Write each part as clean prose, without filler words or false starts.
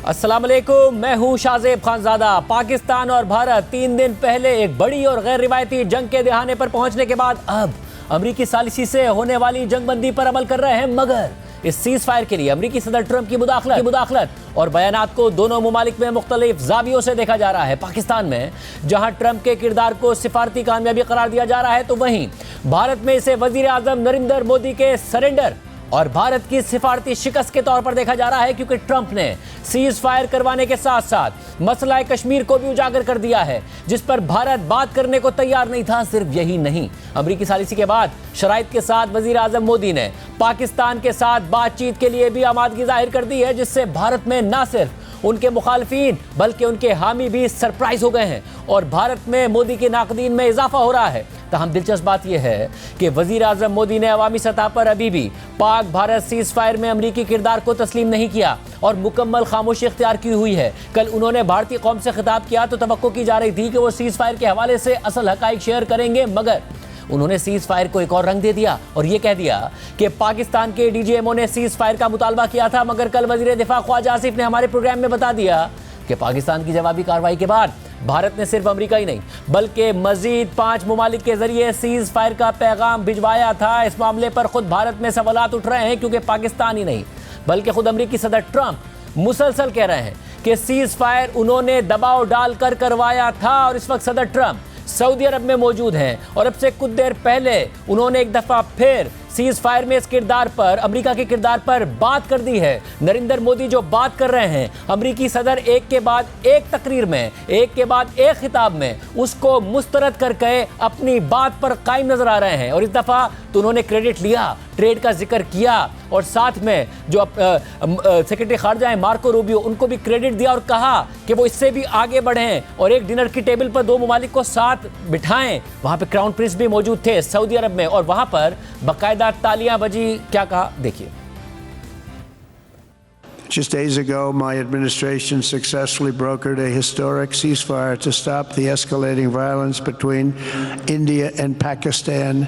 अस्सलाम वालेकुम, मैं हूं शाहजेब खानजादा। पाकिस्तान और भारत 3 दिन पहले एक बड़ी और गैर रिवायती जंग के दहाने पर पहुंचने के बाद अब अमरीकी सालिसी से होने वाली जंगबंदी पर अमल कर रहे हैं, मगर इस सीज फायर के लिए अमरीकी सदर ट्रंप की मुदाखलत और बयानात को दोनों मुमालिक में मुख्तलिफ जावियों से देखा जा रहा है। पाकिस्तान में जहां ट्रंप के किरदार को सिफारती कामयाबी करार दिया जा रहा है, तो वहीं भारत में इसे वजीर आजम नरेंद्र मोदी के सरेंडर और भारत की सिफारती शिकस्त के तौर पर देखा जा रहा है, क्योंकि ट्रंप ने सीज फायर करवाने के साथ साथ मसला कश्मीर को भी उजागर कर दिया है, जिस पर भारत बात करने को तैयार नहीं था। सिर्फ यही नहीं, अमरीकी सालिसी के बाद शराइत के साथ वजीर आजम मोदी ने पाकिस्तान के साथ बातचीत के लिए भी आमादगी जाहिर कर दी है, जिससे भारत में न सिर्फ उनके मुखालफीन बल्कि उनके हामी भी सरप्राइज हो गए हैं और भारत में मोदी के नाकदीन में इजाफा हो रहा है। तहम दिलचस्प बात यह है कि वजीर आजम मोदी ने अवामी सतह पर अभी भी पाक भारत सीज फायर में अमरीकी किरदार को तस्लीम नहीं किया और मुकम्मल खामोशी इख्तियार की हुई है। कल उन्होंने भारतीय कौम से खिताब किया तो तवक्को की जा रही थी कि वो सीज फायर के हवाले से असल हकाइक शेयर करेंगे, मगर उन्होंने सीज फायर को एक और रंग दे दिया और ये कह दिया कि पाकिस्तान के डीजीएमओ ने सीज फायर का मुतालबा किया था, मगर कल वजीर दिफा ख्वाजा आसिफ ने हमारे प्रोग्राम में बता दिया कि पाकिस्तान की जवाबी कार्रवाई के बाद भारत ने सिर्फ अमेरिका ही नहीं बल्कि मजीद 5 मुमालिक के जरिए सीज फायर का पैगाम भिजवाया था। इस मामले पर खुद भारत में सवालात उठ रहे हैं, क्योंकि पाकिस्तान ही नहीं बल्कि खुद अमेरिकी सदर ट्रंप मुसलसल कह रहे हैं कि सीज फायर उन्होंने दबाव डालकर करवाया था और इस वक्त सदर ट्रंप सऊदी अरब में मौजूद हैं और अब से कुछ देर पहले उन्होंने एक दफा फिर सीज फायर में इस किरदार पर, अमेरिका के किरदार पर बात कर दी है। नरेंद्र मोदी जो बात कर रहे हैं, अमेरिकी सदर एक के बाद एक तकरीर में, एक के बाद एक खिताब में उसको मुस्तरद करके अपनी बात पर कायम नजर आ रहे हैं। और इस दफा तो उन्होंने क्रेडिट लिया, ट्रेड का जिक्र किया और साथ में जो सेक्रेटरी खारजा है मार्को रूबियो, उनको भी क्रेडिट दिया और कहा कि वो इससे भी आगे बढ़ें और एक डिनर की टेबल पर 2 मुमालिक को साथ बिठाएं। वहां पे क्राउन प्रिंस भी मौजूद थे सऊदी अरब में और वहां पर बाकायदा तालियां बजी। क्या कहा, देखिए। Just days ago, my administration successfully brokered a historic ceasefire to stop the escalating violence between India and Pakistan.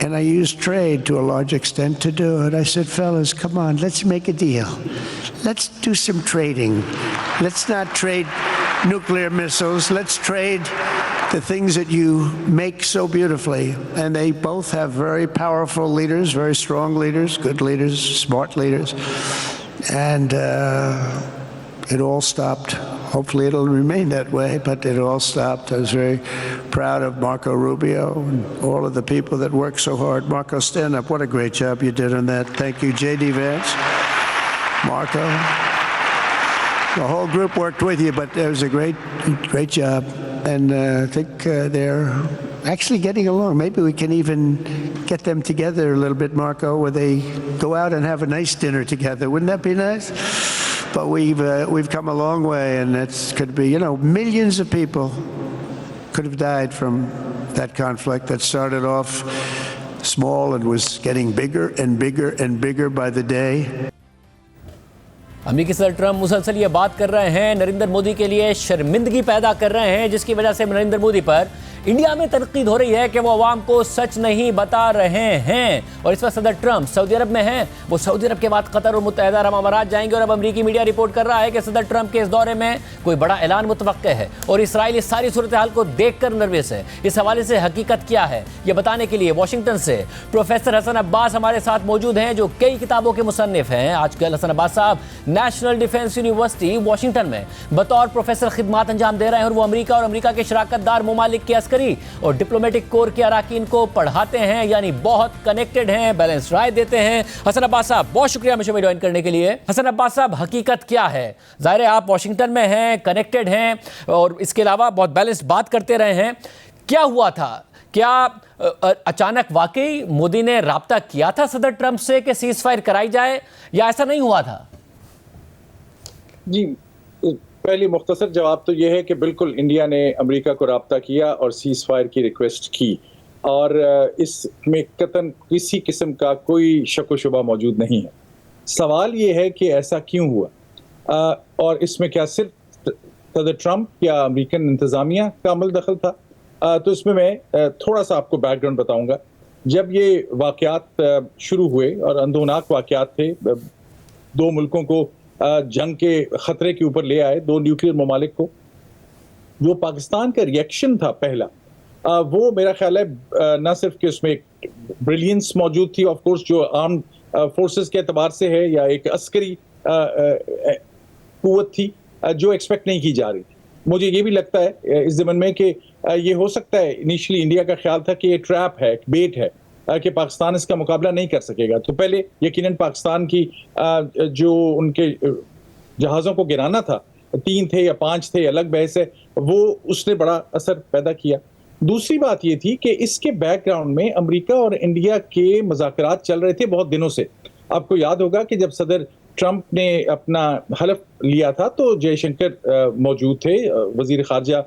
And I used trade to a large extent to do it. I said, fellas, come on, let's make a deal. Let's do some trading. Let's not trade nuclear missiles. Let's trade the things that you make so beautifully. And they both have very powerful leaders, very strong leaders, good leaders, smart leaders. And it all stopped. Hopefully it'll remain that way, but it all stopped. I was very proud of Marco Rubio and all of the people that worked so hard. Marco, stand up. What a great job you did on that. Thank you, J.D. Vance, Marco. The whole group worked with you, but it was a great job. And I think they're actually getting along. Maybe we can even get them together a little bit, Marco, where they go out and have a nice dinner together. Wouldn't that be nice? But we've come a long way, and it could be, millions of people could have died from that conflict that started off small and was getting bigger and bigger and bigger by the day. अमेरिकी सदर Trump मुसलसल ये बात कर रहे हैं, नरेंद्र मोदी के लिए शर्मिंदगी पैदा कर रहे हैं, जिसकी वजह से नरेंद्र मोदी पर इंडिया में तनकीद हो रही है कि वो अवाम को सच नहीं बता रहे हैं। और इस वक्त सदर ट्रंप सऊदी अरब में हैं, वो सऊदी अरब के बाद कतर और मुत्तहिदा अरब अमारात जाएंगे और अब अमेरिकी मीडिया रिपोर्ट कर रहा है कि सदर ट्रंप के इस दौरे में कोई बड़ा ऐलान मुतवक्के है और इसराइल इस सारी सूरत हाल को देखकर नर्वस है। इस हवाले से हकीकत क्या है, ये बताने के लिए वाशिंगटन से प्रोफेसर हसन अब्बास हमारे साथ मौजूद हैं, जो कई किताबों के मुसन्निफ हैं। आजकल हसन अब्बास साहब नेशनल डिफेंस यूनिवर्सिटी वाशिंगटन में बतौर प्रोफेसर खिदमात अंजाम दे रहे हैं और वो अमेरिका और अमेरिका के शराकतदार मुमालिक के अस्करी और डिप्लोमेटिक कोर के अराकीन को पढ़ाते हैं, यानी बहुत कनेक्टेड हैं, बैलेंस राय देते हैं। हसन अब्बास साहब, बहुत शुक्रिया मुझे ज्वाइन करने के लिए। हसन अब्बास साहब, हकीकत क्या है? जाहिर है आप वाशिंगटन में हैं, कनेक्टेड हैं और इसके अलावा बहुत बैलेंस्ड बात करते रहे हैं। क्या हुआ था? क्या अचानक वाकई मोदी ने राब्ता किया था सदर ट्रंप से कि सीज फायर कराई जाए, या ऐसा नहीं हुआ था? जी, पहली मुख्तसर जवाब तो यह है कि बिल्कुल इंडिया ने अमेरिका को राब्ता किया और सीज फायर की रिक्वेस्ट की और इसमें कतन किसी किस्म का कोई शक व शुबा मौजूद नहीं है। सवाल ये है कि ऐसा क्यों हुआ और इसमें क्या सिर्फ सदर ट्रंप या अमेरिकन इंतज़ामिया का अमल दखल था? तो इसमें मैं थोड़ा सा आपको बैकग्राउंड बताऊंगा। जब ये वाक़यात शुरू हुए और अंदोनाक वाक़यात थे, 2 मुल्कों को जंग के खतरे के ऊपर ले आए दो न्यूक्लियर ममालिक को। जो पाकिस्तान का रिएक्शन था पहला, वो मेरा ख्याल है न सिर्फ कि उसमें एक ब्रिलियंस मौजूद थी ऑफ कोर्स जो आर्म फोर्सेस के एतबार से है, या एक अस्करी कुव्वत थी जो एक्सपेक्ट नहीं की जा रही थी। मुझे ये भी लगता है इस ज़मन में कि ये हो सकता है इनिशियली इंडिया का ख्याल था कि ये ट्रैप है, बेट है, कि पाकिस्तान इसका मुकाबला नहीं कर सकेगा। तो पहले यकीनन पाकिस्तान की जो उनके जहाज़ों को गिराना था, 3 थे या 5 थे अलग बहस है, वो उसने बड़ा असर पैदा किया। दूसरी बात ये थी कि इसके बैकग्राउंड में अमेरिका और इंडिया के मुज़ाकरात चल रहे थे बहुत दिनों से। आपको याद होगा कि जब सदर ट्रंप ने अपना हलफ लिया था तो जयशंकर मौजूद थे, वजीर खारजा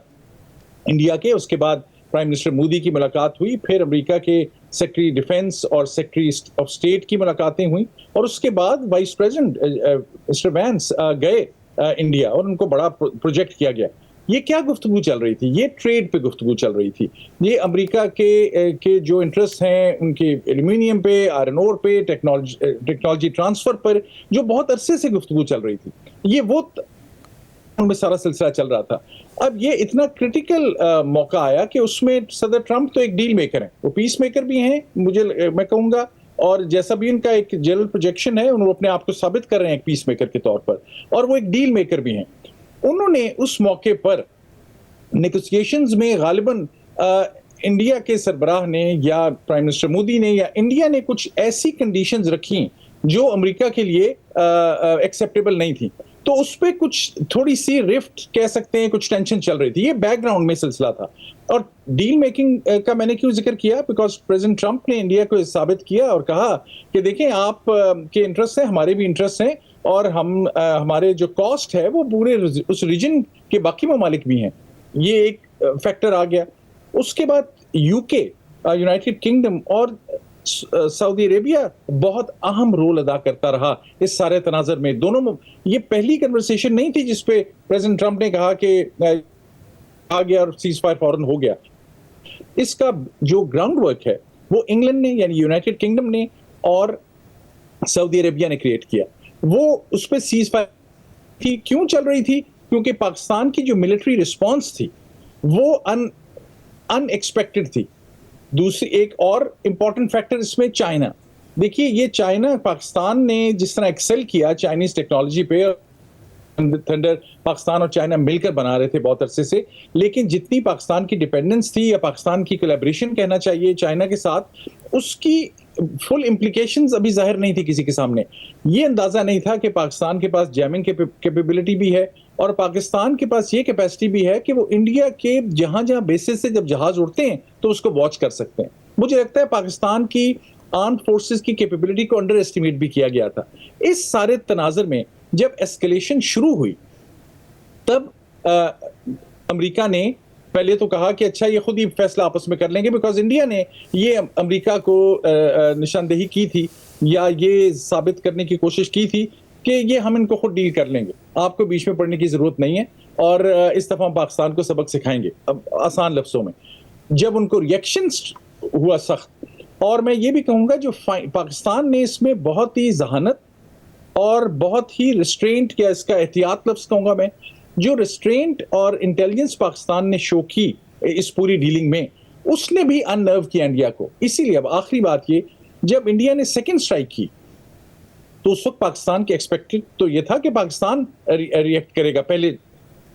इंडिया के। उसके बाद प्राइम मिनिस्टर मोदी की मुलाकात हुई, फिर अमेरिका के सेक्रेटरी डिफेंस और सेक्रेटरी ऑफ स्टेट की मुलाकातें हुई, और उसके बाद वाइस प्रेसिडेंट मिस्टर वैंस गए इंडिया और उनको बड़ा प्रोजेक्ट किया गया। ये क्या गुफ्तगू चल रही थी? ये ट्रेड पे गुफ्तगू चल रही थी। ये अमेरिका के जो इंटरेस्ट हैं उनके एल्यूमिनियम पे, आयरन ओर पे, टेक्नोलॉजी ट्रांसफर पर जो बहुत अरसे से गुफ्तगू चल रही थी, ये वो में सारा सिलसिला चल रहा था। अब ये इतना क्रिटिकल मौका आया कि उसमें सदर ट्रंप तो एक डील मेकर हैं, वो पीस मेकर भी हैं, मैं कहूँगा, और जैसा भी उनका एक जनरल प्रोजेक्शन है, उन्होंने अपने आप को साबित कर रहे हैं एक पीस मेकर के तौर पर, और वो एक डील मेकर भी हैं। उन्होंने उस मौके पर नेगोशिएशंस में गालिबन इंडिया के सरबराह ने या प्राइम मिनिस्टर मोदी ने या इंडिया ने कुछ ऐसी कंडीशंस रखी जो अमेरिका के लिए एक्सेप्टेबल नहीं थी। तो उस पर कुछ थोड़ी सी रिफ्ट कह सकते हैं, कुछ टेंशन चल रही थी। ये बैकग्राउंड में सिलसिला था। और डील मेकिंग का मैंने क्यों जिक्र किया? बिकॉज प्रेसिडेंट ट्रंप ने इंडिया को साबित किया और कहा कि देखें, आप के इंटरेस्ट हैं, हमारे भी इंटरेस्ट हैं, और हमारे जो कॉस्ट है वो पूरे उस रीजन के बाकी ममालिक भी हैं। ये एक फैक्टर आ गया। उसके बाद यूके, यूनाइटेड किंगडम और सऊदी अरेबिया बहुत अहम रोल अदा करता रहा इस सारे तनाज़र में। दोनों, ये पहली कन्वर्सेशन नहीं थी जिसपे प्रेसिडेंट ट्रंप ने कहा कि आ गया और सीज फायर फौरन हो गया। इसका जो ग्राउंड वर्क है वो इंग्लैंड ने, यानी यूनाइटेड किंगडम ने और सऊदी अरेबिया ने क्रिएट किया। वो उस पर सीज फायर थी, क्यों चल रही थी? क्योंकि पाकिस्तान की जो मिलिट्री रिस्पॉन्स थी वो अनएक्सपेक्टेड थी। दूसरी एक और इंपॉर्टेंट फैक्टर इसमें चाइना। देखिए, ये चाइना, पाकिस्तान ने जिस तरह एक्सेल किया चाइनीज टेक्नोलॉजी पे, थंडर पाकिस्तान और चाइना मिलकर बना रहे थे बहुत अरसे से, लेकिन जितनी पाकिस्तान की डिपेंडेंस थी या पाकिस्तान की कोलैबोरेशन कहना चाहिए चाइना के साथ, उसकी फुल इम्प्लीकेशंस अभी जाहिर नहीं थी किसी के सामने। ये अंदाजा नहीं था कि पाकिस्तान के पास जैमिंग कैपेबिलिटी भी है और पाकिस्तान के पास ये कैपेसिटी भी है कि वो इंडिया के जहां जहां बेसिस से जब जहाज उड़ते हैं तो उसको वॉच कर सकते हैं। मुझे लगता है पाकिस्तान की आर्म्ड फोर्सेस की कैपेबिलिटी को अंडर एस्टिमेट भी किया गया था। इस सारे तनाजर में जब एस्केलेशन शुरू हुई तब अमेरिका ने पहले तो कहा कि अच्छा, ये खुद ही फैसला आपस में कर लेंगे, बिकॉज इंडिया ने ये अमेरिका को निशानदेही की थी या ये साबित करने की कोशिश की थी कि ये हम इनको खुद डील कर लेंगे, आपको बीच में पड़ने की जरूरत नहीं है, और इस दफा हम पाकिस्तान को सबक सिखाएंगे। अब आसान लफ्जों में जब उनको रिएक्शन हुआ सख्त, और मैं ये भी कहूँगा जो पाकिस्तान ने इसमें बहुत ही जहानत और बहुत ही रिस्ट्रेंट, क्या इसका एहतियात लफ्ज कहूँगा मैं, जो रिस्ट्रेंट और इंटेलिजेंस पाकिस्तान ने शो की इस पूरी डीलिंग में, उसने भी अननर्व किया इंडिया को। इसीलिए अब आखिरी बात ये, जब इंडिया ने सेकंड स्ट्राइक की तो उस वक्त पाकिस्तान के एक्सपेक्टेड तो ये था कि पाकिस्तान रिएक्ट करेगा पहले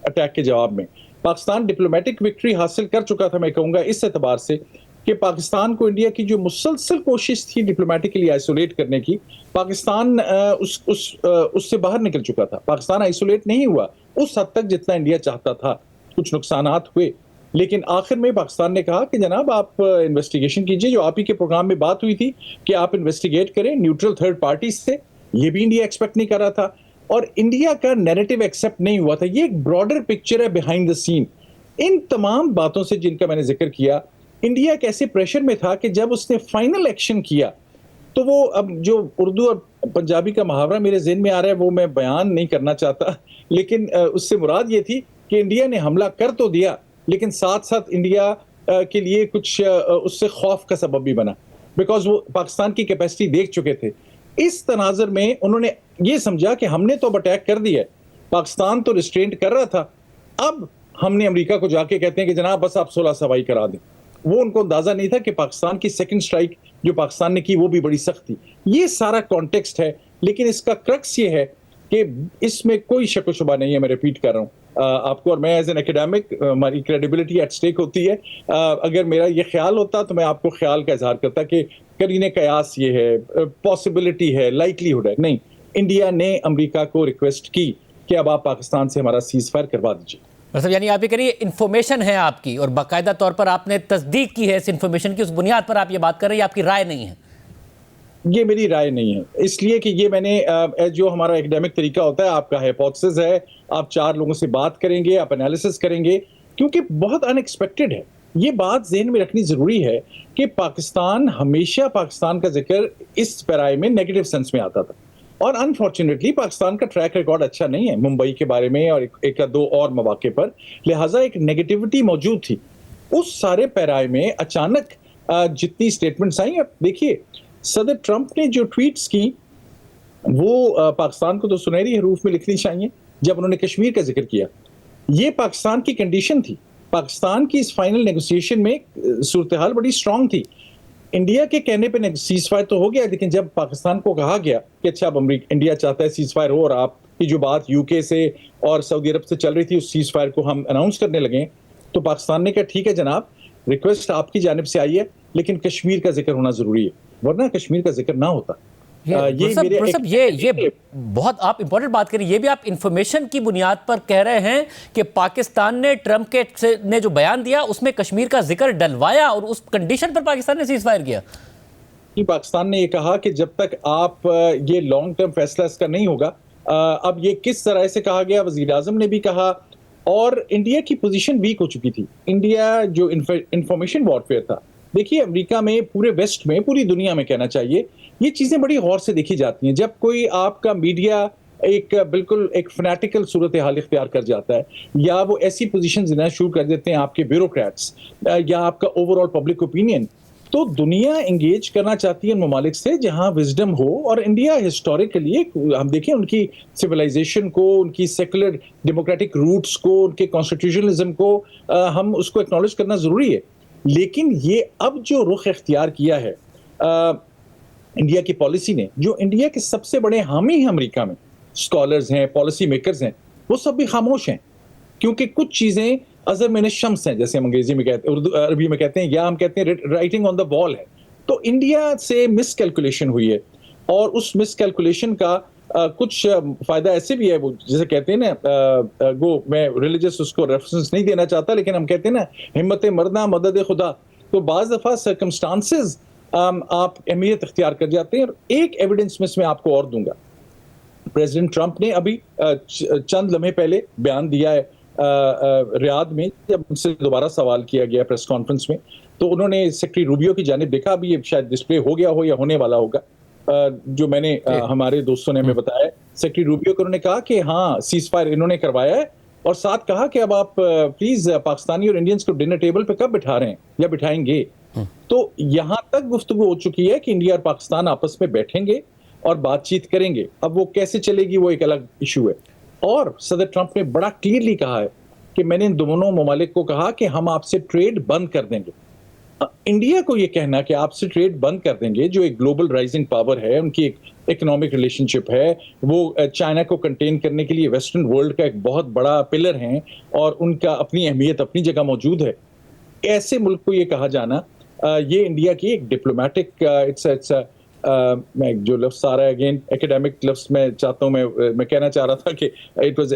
अटैक के जवाब में। पाकिस्तान डिप्लोमेटिक विक्ट्री हासिल कर चुका था, मैं कहूँगा इस एतबार से कि पाकिस्तान को इंडिया की जो मुसलसल कोशिश थी डिप्लोमेटिकली आइसोलेट करने की, पाकिस्तान उससे बाहर निकल चुका था। पाकिस्तान आइसोलेट नहीं हुआ उस हद तक जितना इंडिया चाहता था। कुछ नुकसानात हुए, लेकिन आखिर में पाकिस्तान ने कहा कि जनाब आप इन्वेस्टिगेशन कीजिए। जो आप ही के प्रोग्राम में बात हुई थी कि आप इन्वेस्टिगेट करें न्यूट्रल थर्ड पार्टी से, ये भी इंडिया एक्सपेक्ट नहीं कर रहा था, और इंडिया का नैरेटिव एक्सेप्ट नहीं हुआ था। ये एक ब्रॉडर पिक्चर है बिहाइंड द सीन। इन तमाम बातों से जिनका मैंने जिक्र किया, इंडिया एक ऐसे प्रेशर में था कि जब उसने फाइनल एक्शन किया तो वो, अब जो उर्दू और पंजाबी का मुहावरा मेरे ज़हन में आ रहा है वो मैं बयान नहीं करना चाहता, लेकिन उससे मुराद ये थी कि इंडिया ने हमला कर तो दिया, लेकिन साथ साथ इंडिया के लिए कुछ उससे खौफ का सबब भी बना, बिकॉज वो पाकिस्तान की कैपेसिटी देख चुके थे। इस तनाजुर में उन्होंने ये समझा कि हमने तो अब अटैक कर दिया है, पाकिस्तान तो रिस्ट्रेंट कर रहा था, अब हमने अमेरिका को जाके कहते हैं कि जनाब बस आप 16 सवाई करा दें। वो उनको अंदाजा नहीं था कि पाकिस्तान की सेकंड स्ट्राइक जो पाकिस्तान ने की वो भी बड़ी सख्त थी। ये सारा कॉन्टेक्स्ट है, लेकिन इसका क्रक्स ये है कि इसमें कोई शक व शुबा नहीं है, मैं रिपीट कर रहा हूँ आपको, और मैं एज एन एकेडमिक हमारी क्रेडिबिलिटी एट स्टेक होती है। अगर मेरा ये ख्याल होता तो मैं आपको ख्याल का इजहार करता कि करीने कयास ये है, पॉसिबिलिटी है, लाइकलीहुड है। नहीं, इंडिया ने अमेरिका को रिक्वेस्ट की कि अब आप पाकिस्तान से हमारा सीज फायर करवा दीजिए। मतलब यानी आप ये करिए इन्फॉर्मेशन है आपकी और बाकायदा तौर पर आपने तस्दीक की है इस इन्फॉर्मेशन की, उस बुनियाद पर आप ये बात कर रहे हैं, आपकी राय नहीं है? ये मेरी राय नहीं है, इसलिए कि ये मैंने जो हमारा एकेडमिक तरीका होता है, आपका हाइपोथेसिस है, आप 4 लोगों से बात करेंगे, आप एनालिसिस करेंगे, क्योंकि बहुत अनएक्सपेक्टेड है। ये बात ज़हन में रखनी ज़रूरी है कि पाकिस्तान हमेशा पाकिस्तान का जिक्र इस पैराए में नेगेटिव सेंस में आता था, और अनफॉर्चुनेटली पाकिस्तान का ट्रैक रिकॉर्ड अच्छा नहीं है मुंबई के बारे में और एक या 2 और मौके पर, लिहाजा एक नेगेटिविटी मौजूद थी। उस सारे पैराए में अचानक जितनी स्टेटमेंट्स आई, अब देखिए सदर ट्रंप ने जो ट्वीट्स की वो पाकिस्तान को तो सुनहरी हरूफ में लिखनी चाहिए। जब उन्होंने कश्मीर का जिक्र किया, ये पाकिस्तान की कंडीशन थी। पाकिस्तान की इस फाइनल नेगोशिएशन में सूरत हाल बड़ी स्ट्रांग थी। इंडिया के कहने पे सीज फायर तो हो गया, लेकिन जब पाकिस्तान को कहा गया कि अच्छा अब इंडिया चाहता है सीज फायर हो और आपकी जो बात यूके से और सऊदी अरब से चल रही थी उस सीज फायर को हम अनाउंस करने लगे, तो पाकिस्तान ने कहा ठीक है जनाब, रिक्वेस्ट आपकी जानिब से आई है, लेकिन कश्मीर का जिक्र होना जरूरी है, वरना कश्मीर का जिक्र ना होता। ये बहुत आप इंपॉर्टेंट बात करिए, ये भी आप इंफॉर्मेशन की बुनियाद पर कह रहे हैं कि पाकिस्तान ने ट्रंप के ने जो बयान दिया उसमें कश्मीर का जिक्र डलवाया और उस कंडीशन पर पाकिस्तान ने सीज फायर किया। कि पाकिस्तान ने ये कहा कि जब तक आप ये लॉन्ग टर्म फैसला इसका नहीं होगा, अब ये किस तरह से कहा गया, वजीर आजम ने भी कहा, और इंडिया की पोजीशन वीक हो चुकी थी। इंडिया जो इंफॉर्मेशन वॉरफेयर था, देखिए अमेरिका में, पूरे वेस्ट में, पूरी दुनिया में कहना चाहिए, ये चीजें बड़ी गौर से देखी जाती हैं। जब कोई आपका मीडिया एक बिल्कुल एक फैनेटिकल सूरत हाल इख्तियार कर जाता है, या वो ऐसी पोजीशन लेना शुरू कर देते हैं आपके ब्यूरोक्रेट्स या आपका ओवरऑल पब्लिक ओपिनियन, तो दुनिया एंगेज करना चाहती है उन ममालिक से जहां विजडम हो। और इंडिया हिस्टोरिकली, हम देखें उनकी सिविलाइजेशन को, उनकी सेकुलर डेमोक्रेटिक रूट्स को, उनके कॉन्स्टिट्यूशनलिज्म को, हम उसको एक्नॉलेज करना जरूरी है। लेकिन ये अब जो रुख इख्तियार किया है इंडिया की पॉलिसी ने, जो इंडिया के सबसे बड़े हामी हैं अमेरिका में, स्कॉलर्स हैं, पॉलिसी मेकर्स हैं, वो सब भी खामोश हैं, क्योंकि कुछ चीजें अज़र मैंने शम्स हैं, जैसे हम अंग्रेजी में कहते हैं, उर्दू अरबी में कहते हैं, या हम कहते हैं राइटिंग ऑन द वॉल है। तो इंडिया से मिस कैलकुलेशन हुई है, और उस मिस कैलकुलेशन का कुछ फायदा ऐसे भी है, वो जैसे कहते हैं ना, वो मैं रिलीजियस उसको रेफरेंस नहीं देना चाहता, लेकिन हम कहते हैं ना, हिम्मत मर्दा मदद खुदा। तो बाज़ दफ़ा सर्कमस्टांसेस आप अहमियत इख्तियार कर जाते हैं। और एक एविडेंस मैं आपको और दूंगा, प्रेसिडेंट ट्रंप ने अभी चंद लम्हे पहले बयान दिया है रियाद में, जब उनसे दोबारा सवाल किया गया प्रेस कॉन्फ्रेंस में, तो उन्होंने सेक्रेटरी रूबियो की जानिब देखा, अभी ये शायद डिस्प्ले हो गया हो या होने वाला होगा, जो मैंने हमारे दोस्तों ने हमें बताया। सेक्रेटरी रूबियो को उन्होंने कहा कि हाँ सीज फायर इन्होंने करवाया है, और साथ कहा कि अब आप प्लीज पाकिस्तानी और इंडियंस को डिनर टेबल पे कब बिठा रहे हैं या बिठाएंगे। तो यहां तक गुफ्तगू हो चुकी है कि इंडिया और पाकिस्तान आपस में बैठेंगे और बातचीत करेंगे। अब वो कैसे चलेगी वो एक अलग इशू है। और सदर ट्रंप ने बड़ा क्लियरली कहा है कि मैंने इन दोनों ममालिक को कहा कि हम आपसे ट्रेड बंद कर देंगे। इंडिया को ये कहना कि आपसे ट्रेड बंद कर देंगे, जो एक ग्लोबल राइजिंग पावर है, उनकी एक इकोनॉमिक रिलेशनशिप है, वो चाइना को कंटेन करने के लिए वेस्टर्न वर्ल्ड का एक बहुत बड़ा पिलर है, और उनका अपनी अहमियत अपनी जगह मौजूद है। ऐसे मुल्क को ये कहा जाना, ये इंडिया की एक डिप्लोमेटिक, इट्स मैं जो लफ्ज़ आ रहा है अगेन एकेडमिक लफ्ज़ मैं चाहता हूँ, मैं कहना चाह रहा था कि इट वाज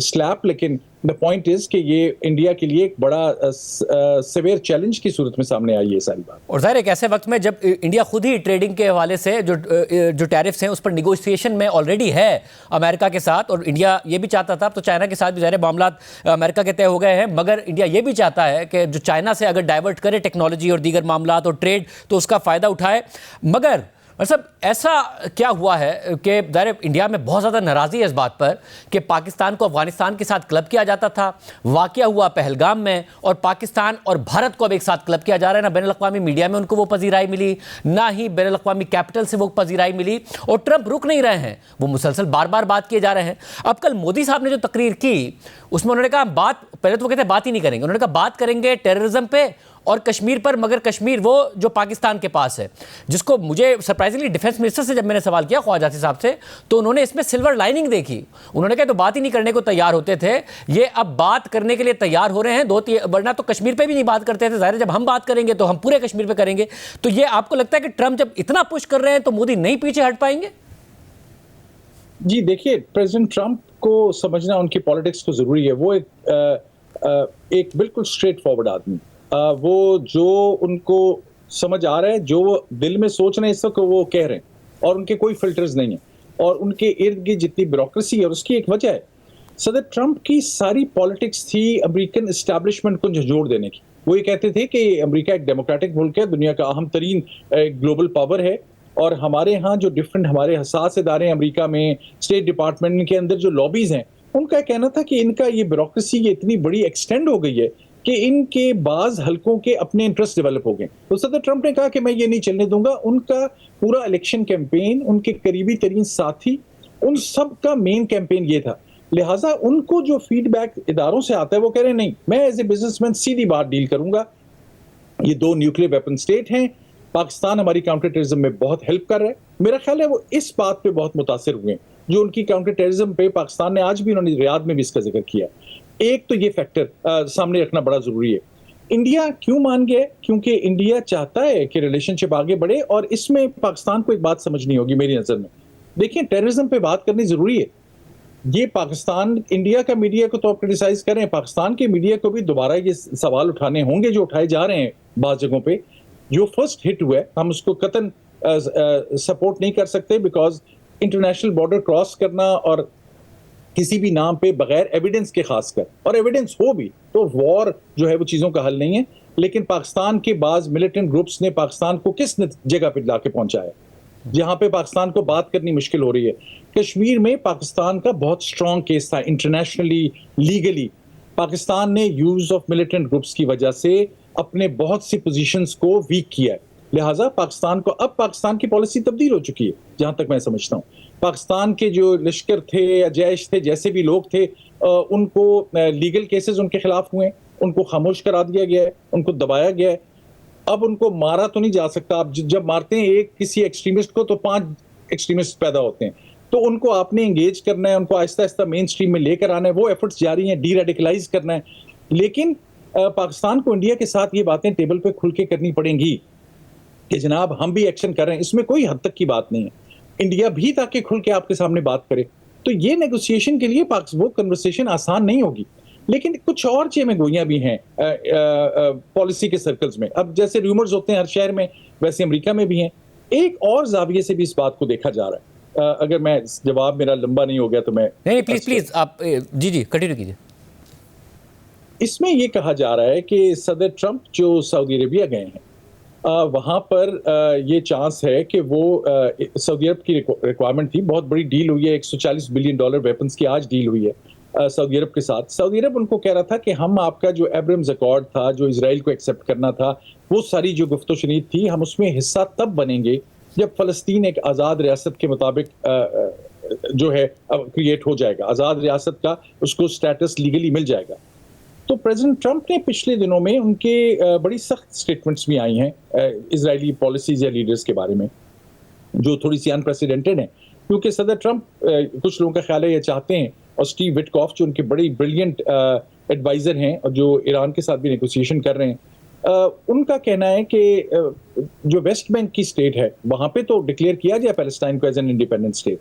स्लैप, लेकिन द पॉइंट इज कि ये इंडिया के लिए एक बड़ा सिवियर चैलेंज की सूरत में सामने आई है सारी बात। और ज़ाहिर एक ऐसे वक्त में जब इंडिया खुद ही ट्रेडिंग के हवाले से जो टैरिफ्स हैं उस पर निगोशिएशन में ऑलरेडी है अमेरिका के साथ, और इंडिया ये भी चाहता था, तो चाइना के साथ भी ज़ाहिर मामला अमेरिका के तय हो गए हैं, मगर इंडिया ये भी चाहता है कि जो चाइना से अगर डाइवर्ट करे टेक्नोलॉजी और दीगर मामला और ट्रेड, तो उसका फ़ायदा उठाए। मगर और सब ऐसा क्या हुआ है कि ज़ाहिर इंडिया में बहुत ज़्यादा नाराज़गी है इस बात पर कि पाकिस्तान को अफगानिस्तान के साथ क्लब किया जाता था, वाक़या हुआ पहलगाम में, और पाकिस्तान और भारत को अब एक साथ क्लब किया जा रहा है। ना बैनुल-अक़वामी मीडिया में उनको वो पजीराई मिली, ना ही बैनुल-अक़वामी कैपिटल से वो पजीराई मिली, और ट्रंप रुक नहीं रहे हैं, वो मुसलसल बार बार बात किए जा रहे हैं। अब कल मोदी साहब ने जो तकरीर की उसमें उन्होंने कहा बात, पहले तो वो कहते हैं बात ही नहीं करेंगे, उन्होंने कहा बात करेंगे टेररिज्म पे और कश्मीर पर, मगर कश्मीर वो जो पाकिस्तान के पास है, जिसको मुझे सरप्राइजिंगली डिफेंस मिनिस्टर से जब मैंने सवाल किया ख्वाजा साहब से, तो उन्होंने इसमें सिल्वर लाइनिंग देखी। उन्होंने कहा तो बात ही नहीं करने को तैयार होते थे, ये अब बात करने के लिए तैयार हो रहे हैं, वरना तो कश्मीर पे भी नहीं बात करते थे। ज़ाहिर जब हम बात करेंगे तो हम पूरे कश्मीर पे करेंगे। तो ये आपको लगता है कि ट्रंप जब इतना पुश कर रहे हैं तो मोदी नहीं पीछे हट पाएंगे? जी देखिए, प्रेसिडेंट ट्रंप को समझना उनकी पॉलिटिक्स को जरूरी है। वो एक बिल्कुल स्ट्रेट फॉरवर्ड आदमी, वो जो उनको समझ आ रहा है, जो वो दिल में सोच रहे हैं इस वक्त वो कह रहे हैं, और उनके कोई फिल्टर्स नहीं है। और उनके इर्द गिर्द जितनी ब्यूरोक्रेसी है, और उसकी एक वजह है, सदर ट्रंप की सारी पॉलिटिक्स थी अमेरिकन एस्टैब्लिशमेंट को झंझोड़ देने की। वो ये कहते थे कि अमेरिका एक डेमोक्रेटिक मुल्क है, दुनिया का अहम तरीन ग्लोबल पावर है, और हमारे यहाँ जो डिफरेंट हमारे हसास इदारे हैं अमेरिका में, स्टेट डिपार्टमेंट के अंदर जो लॉबीज हैं, उनका कहना था कि इनका ये ब्यूरोक्रेसी ये इतनी बड़ी एक्सटेंड हो गई है कि इनके बाज हलकों के अपने इंटरेस्ट डेवलप हो गए। तो सदर ट्रंप ने कहा कि मैं ये नहीं चलने दूंगा। उनका पूरा इलेक्शन कैंपेन, उनके करीबी तरीन साथी, उन सब का मेन कैंपेन ये था। लिहाजा उनको जो फीडबैक इदारों से आता है, वो कह रहे हैं नहीं, मैं एज ए बिजनेसमैन सीधी बात डील करूंगा। ये 2 न्यूक्लियर वेपन स्टेट हैं, पाकिस्तान हमारी काउंटर टेररिज्म में बहुत हेल्प कर रहा है। मेरा ख्याल है वो इस बात पे बहुत मुतासिर हुए हैं, जो उनकी काउंटर टेररिज्म पे पाकिस्तान ने, आज भी उन्होंने रियाद में भी इसका जिक्र किया। एक तो ये फैक्टर सामने रखना बड़ा जरूरी है। इंडिया क्यों मान गया? क्योंकि इंडिया चाहता है कि रिलेशनशिप आगे बढ़े, और इसमें पाकिस्तान को एक बात समझनी होगी मेरी नजर में। देखिए, टेररिज्म पे बात करनी जरूरी है। ये पाकिस्तान, इंडिया का मीडिया को तो आप क्रिटिसाइज कर रहे हैं, पाकिस्तान के मीडिया को भी दोबारा ये सवाल उठाने होंगे जो उठाए जा रहे हैं बाज़ जगहों पे। जो फर्स्ट हिट हुआ है, हम उसको कतन सपोर्ट नहीं कर सकते, बिकॉज इंटरनेशनल बॉर्डर क्रॉस करना और किसी भी नाम पे बगैर एविडेंस के, खासकर, और एविडेंस हो भी तो वॉर जो है वो चीज़ों का हल नहीं है। लेकिन पाकिस्तान के बाज़ मिलिटेंट ग्रुप्स ने पाकिस्तान को किस जगह पे ला के पहुंचाया, जहां पे पाकिस्तान को बात करनी मुश्किल हो रही है। कश्मीर में पाकिस्तान का बहुत स्ट्रॉन्ग केस था इंटरनेशनली, लीगली। पाकिस्तान ने यूज ऑफ मिलिटेंट ग्रुप्स की वजह से अपने बहुत सी पोजीशंस को वीक किया है। लिहाजा पाकिस्तान को, अब पाकिस्तान की पॉलिसी तब्दील हो चुकी है जहां तक मैं समझता हूँ। पाकिस्तान के जो लश्कर थे या जैश थे, जैसे भी लोग थे, उनको लीगल केसेस उनके खिलाफ हुए, उनको खामोश करा दिया गया है, उनको दबाया गया है। अब उनको मारा तो नहीं जा सकता। आप जब मारते हैं एक किसी एक्सट्रीमिस्ट को, तो 5 एक्सट्रीमिस्ट पैदा होते हैं। तो उनको आपने एंगेज करना है, उनको आहिस्ता आहिस्ता मेन स्ट्रीम में लेकर आना है। वो एफर्ट्स जारी हैं, डी रेडिकलाइज करना है। लेकिन पाकिस्तान को इंडिया के साथ ये बातें टेबल पे खुल के करनी पड़ेंगी कि जनाब हम भी एक्शन कर रहे हैं, इसमें कोई हद तक की बात नहीं है। इंडिया भी ताकि खुल के आपके सामने बात करे, तो ये नेगोशिएशन के लिए वो कन्वर्सेशन आसान नहीं होगी। लेकिन कुछ और चेमें गोइयां भी हैं पॉलिसी के सर्कल्स में। अब जैसे रूमर्स होते हैं हर शहर में, वैसे अमेरिका में भी हैं। एक और जाविये से भी इस बात को देखा जा रहा है। अगर मैं जवाब मेरा लंबा नहीं हो गया तो मैं नहीं, प्लीज आप जी कंटिन्यू कीजिए। इसमें यह कहा जा रहा है कि सदर ट्रंप जो सऊदी अरेबिया गए हैं, वहां पर ये चांस है कि वो सऊदी अरब की रिक्वायरमेंट थी, बहुत बड़ी डील हुई है, $140 बिलियन वेपन्स की आज डील हुई है सऊदी अरब के साथ। सऊदी अरब उनको कह रहा था कि हम आपका जो एब्राम्स अकॉर्ड था, जो इजराइल को एक्सेप्ट करना था, वो सारी जो गुफ्तो शनीद थी, हम उसमें हिस्सा तब बनेंगे जब फ़लस्तीन एक आज़ाद रियासत के मुताबिक जो है क्रिएट हो जाएगा, आज़ाद रियासत का उसको स्टेटस लीगली मिल जाएगा। तो प्रेसिडेंट ट्रंप ने पिछले दिनों में उनके बड़ी सख्त स्टेटमेंट्स भी आई हैं इजरायली पॉलिसीज या लीडर्स के बारे में, जो थोड़ी सी अनप्रेसिडेंटेड हैं। क्योंकि सदर ट्रंप, कुछ लोगों का ख्याल है, ये चाहते हैं, और स्टीव विटकॉफ जो उनके बड़ी ब्रिलियंट एडवाइज़र हैं और जो ईरान के साथ भी नेगोशिएशन कर रहे हैं, उनका कहना है कि जो वेस्ट बैंक की स्टेट है, वहाँ पे तो डिक्लेयर किया गया पैलेस्टाइन को एज एन इंडिपेंडेंट स्टेट।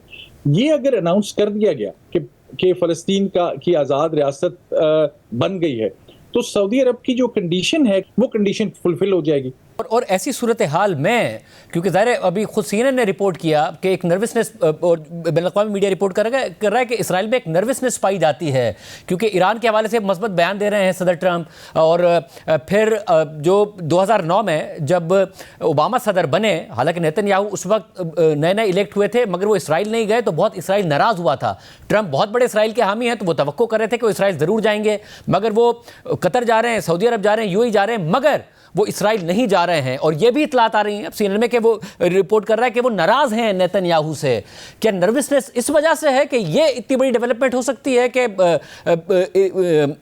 ये अगर अनाउंस कर दिया गया कि फ़लस्तीन की आज़ाद रियासत बन गई है, तो सऊदी अरब की जो कंडीशन है वो कंडीशन फुलफिल हो जाएगी। और ऐसी सूरत हाल में, क्योंकि ज़ाहिर है अभी खुद CNN ने रिपोर्ट किया कि एक नर्वसनेस, और बैनुल-अक़वामी मीडिया रिपोर्ट कर रहा है कि इसराइल में एक नर्वसनेस पाई जाती है, क्योंकि ईरान के हवाले से मस्बत बयान दे रहे हैं सदर ट्रंप। और फिर जो 2009 में जब ओबामा सदर बने, हालांकि नेतन्याहू उस वक्त नए नए इलेक्ट हुए थे, मगर वो इसराइल नहीं गए तो बहुत इसराइल नाराज़ हुआ था। ट्रंप बहुत बड़े इसराइल के हामी हैं, तो वो तवक्को कर रहे थे कि वो इसराइल ज़रूर जाएंगे, मगर वो कतर जा रहे हैं, सऊदी अरब जा रहे हैं, UAE जा रहे हैं, मगर वो इसराइल नहीं जा रहे हैं। और ये भी इतलात आ रही हैं अब CNN में कि वो रिपोर्ट कर रहा है कि वो नाराज़ हैं नेतन्याहू से। क्या नर्वसनेस इस वजह से है कि ये इतनी बड़ी डेवलपमेंट हो सकती है कि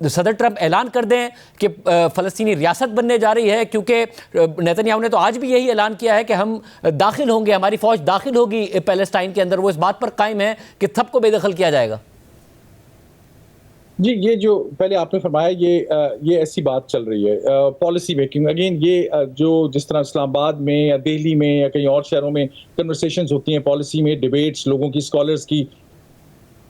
सदर ट्रंप ऐलान कर दें कि फ़लस्तीनी रियासत बनने जा रही है? क्योंकि नेतन्याहू ने तो आज भी यही ऐलान किया है कि हम दाखिल होंगे, हमारी फ़ौज दाखिल होगी पैलेस्टाइन के अंदर। वो इस बात पर कायम है कि सबको बेदखल किया जाएगा। जी, ये जो पहले आपने फरमाया, ये ऐसी बात चल रही है पॉलिसी मेकिंग। अगेन ये जो जिस तरह इस्लामाबाद में या दिल्ली में या कहीं और शहरों में कन्वर्सेशंस होती हैं पॉलिसी में, डिबेट्स लोगों की, स्कॉलर्स की,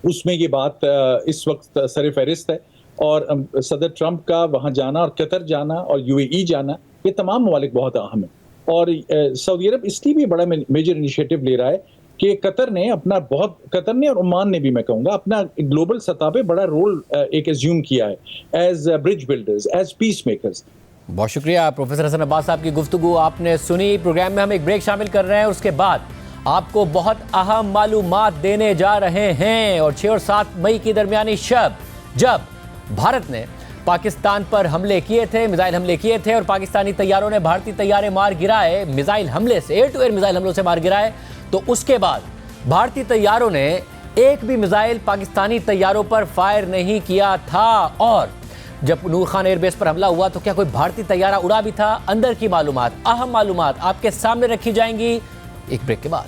उसमें ये बात इस वक्त सर फहरिस्त है। और सदर ट्रंप का वहाँ जाना और कतर जाना और UAE जाना, ये तमाम ममालिक बहुत अहम है। और सऊदी अरब इसलिए भी बड़ा मेजर इनिशिएटिव ले रहा है कि कतर ने और ओमान ने भी, मैं कहूँगा, अपना ग्लोबल सतह पे बड़ा रोल एक एज्यूम किया है as bridge builders, as peacemakers. बहुत शुक्रिया प्रोफेसर हसन अब्बास साहब की गुफ्तगू आपने सुनी। प्रोग्राम में हम एक ब्रेक शामिल कर रहे हैं, उसके बाद आपको बहुत अहम मालूमात देने जा रहे हैं। और 6 और 7 मई की दरमियानी शब, जब भारत ने पाकिस्तान पर हमले किए थे, मिसाइल हमले किए थे, और पाकिस्तानी तैयारों ने भारतीय तैयारे मार गिराए, मिसाइल हमले से, एयर टू एयर मिसाइल हमलों से मार गिराए, तो उसके बाद भारतीय तैयारों ने एक भी मिसाइल पाकिस्तानी तैयारों पर फायर नहीं किया था। और जब नूर खान एयरबेस पर हमला हुआ तो क्या कोई भारतीय तैयारा उड़ा भी था? अंदर की मालूमात, अहम मालूमात आपके सामने रखी जाएंगी एक ब्रेक के बाद।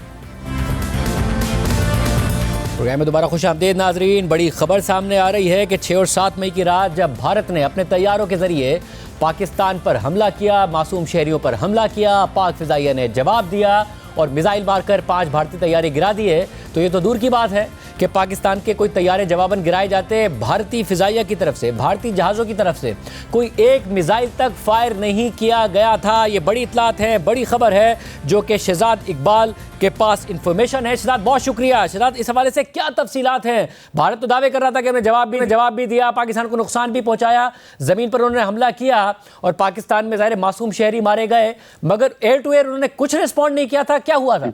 प्रोग्राम में दोबारा खुश आमदीद नाजरीन। बड़ी खबर सामने आ रही है कि 6 और 7 मई की रात जब भारत ने अपने तैयारों के जरिए पाकिस्तान पर हमला किया, मासूम शहरियों पर हमला किया, पाक फिजाइया ने जवाब दिया और मिसाइल मारकर 5 भारतीय तैयारे गिरा दिए, तो ये तो दूर की बात है कि पाकिस्तान के कोई तैयारे जवाबन गिराए जाते। भारतीय फिजाइया की तरफ से, भारतीय जहाज़ों की तरफ से कोई एक मिसाइल तक फायर नहीं किया गया था। ये बड़ी इतलात है, बड़ी खबर है, जो कि शहजाद इकबाल के पास इंफॉर्मेशन है। शहजाद, बहुत शुक्रिया। शहजाद, इस हवाले से क्या तफसीलात हैं? भारत तो दावे कर रहा था कि हमने जवाब भी दिया, पाकिस्तान को नुकसान भी पहुंचाया, ज़मीन पर उन्होंने हमला किया और पाकिस्तान में ज़ाहिर मासूम शहरी मारे गए, मगर एयर टू एयर उन्होंने कुछ रिस्पॉन्ड नहीं किया था। क्या हुआ था?